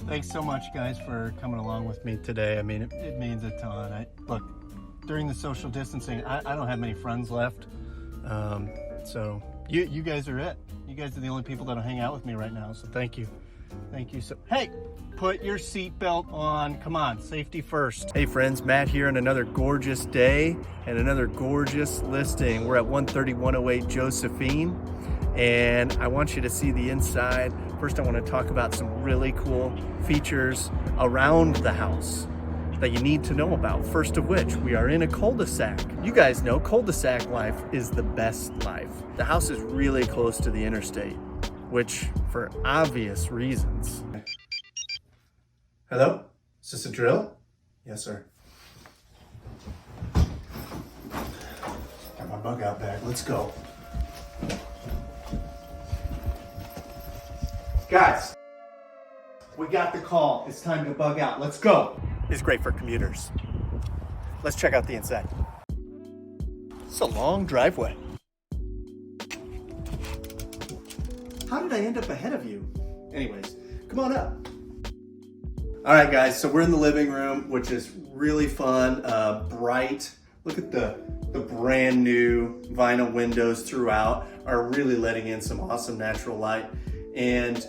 Thanks so much, guys, for coming along with me today. I mean, it means a ton. Look, during the social distancing, I don't have many friends left. So you guys are it. You guys are the only people that'll hang out with me right now. So thank you. Thank you. So, hey, put your seatbelt on. Come on, safety first. Hey friends, Matt here on another gorgeous day and another gorgeous listing. We're at 13108 Josephine, and I want you to see the inside. First, I want to talk about some really cool features around the house that you need to know about. First of which, we are in a cul-de-sac. You guys know cul-de-sac life is the best life. The house is really close to the interstate, which for obvious reasons. Hello? Is this a drill? Yes, sir. Got my bug out bag. Let's go. Guys, we got the call. It's time to bug out. Let's go. It's great for commuters. Let's check out the inside. It's a long driveway. How did I end up ahead of you? Anyways, come on up. All right, guys, so we're in the living room, which is really fun, bright. Look at the brand new vinyl windows throughout are really letting in some awesome natural light. And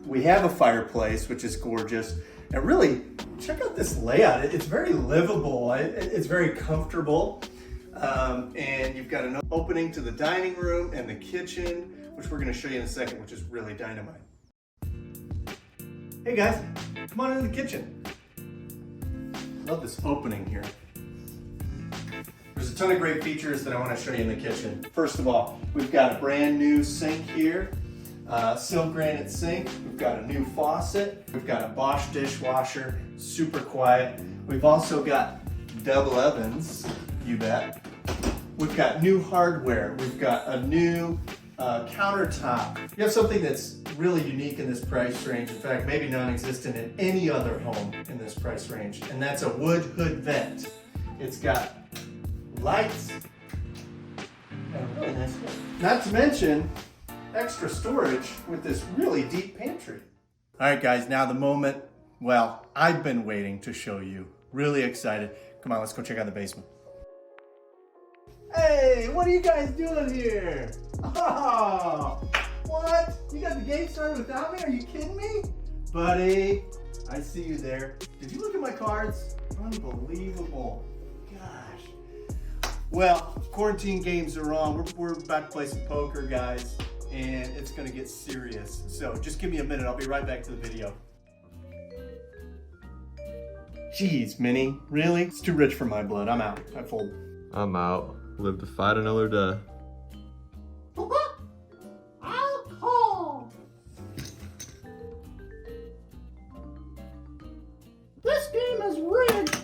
we have a fireplace, which is gorgeous. And really, check out this layout. It's very livable. It's very comfortable. And you've got an opening to the dining room and the kitchen, which we're gonna show you in a second, which is really dynamite. Hey guys, come on into the kitchen. Love this opening here. There's a ton of great features that I wanna show you in the kitchen. First of all, we've got a brand new sink here. Silk granite sink. We've got a new faucet. We've got a Bosch dishwasher, super quiet. We've also got double ovens, you bet. We've got new hardware. We've got a new countertop. You have something that's really unique in this price range. In fact, maybe non-existent in any other home in this price range, and that's a wood hood vent. It's got lights and a really nice hood. Not to mention extra storage with this really deep pantry. All right, guys, now the moment, well, I've been waiting to show you. Really excited. Come on, let's go check out the basement. Hey, what are you guys doing here? Oh, what? You got the game started without me? Are you kidding me? Buddy, I see you there. Did you look at my cards? Unbelievable. Gosh. Well, quarantine games are on. We're about to play some poker, guys, and it's gonna get serious. So just give me a minute. I'll be right back to the video. Jeez, Minnie, really? It's too rich for my blood. I'm out. I fold. I'm out. Live to fight another day. Alcohol. This game is rigged.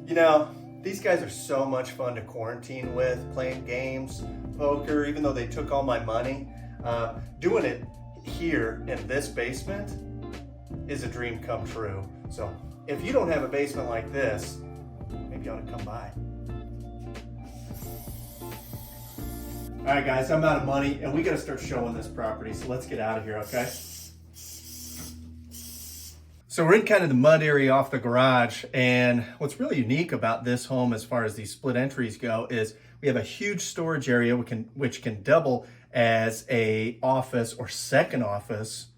You know, these guys are so much fun to quarantine with, playing games, poker, even though they took all my money. Doing it here in this basement is a dream come true. So if you don't have a basement like this, maybe you ought to come by. All right, guys, I'm out of money and we got to start showing this property. So let's get out of here, okay? So we're in kind of the mud area off the garage, and what's really unique about this home as far as these split entries go is we have a huge storage area which can double as a office or second office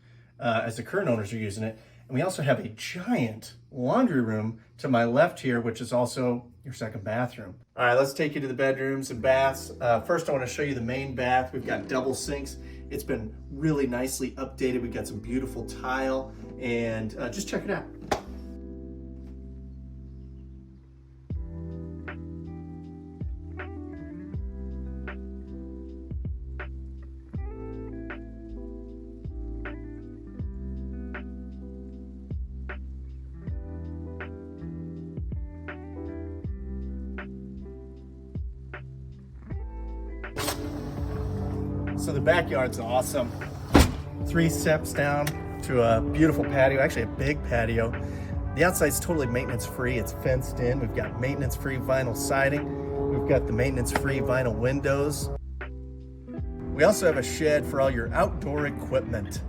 as the current owners are using it. And we also have a giant laundry room to my left here, which is also your second bathroom. All right, let's take you to the bedrooms and baths. First, I want to show you the main bath. We've got double sinks. It's been really nicely updated. We've got some beautiful tile, and just check it out. So the backyard's awesome. 3 steps down to a beautiful patio, actually a big patio. The outside's totally maintenance-free. It's fenced in. We've got maintenance-free vinyl siding. We've got the maintenance-free vinyl windows. We also have a shed for all your outdoor equipment.